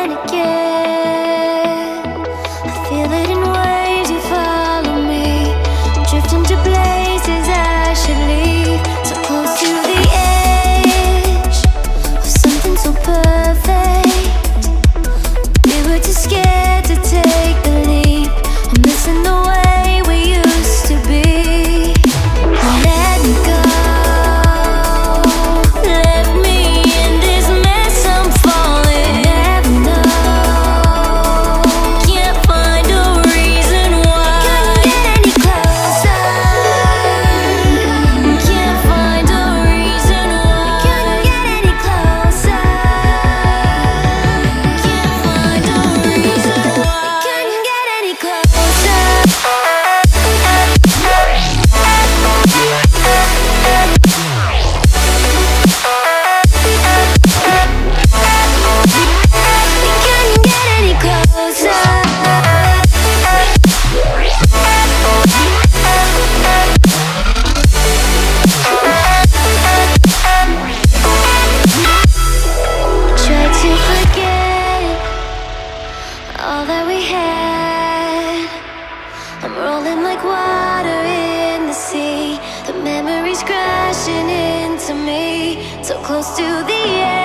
and again. I feel it in waves, you follow me, drifting to places I should leave. So close to the edge of something so perfect. We were too scared to take the leap. I'm missing the way we used to be. Let me go, let me in this mess I'm falling. Never know, can't find a reason why. Couldn't get any closer, can't find a reason why. Couldn't get any closer, can't find a reason why. Couldn't get any closer. Couldn't get any closer. Try to forget all that we had. I'm rolling like water in the sea. The memories crashing into me. So close to the edge.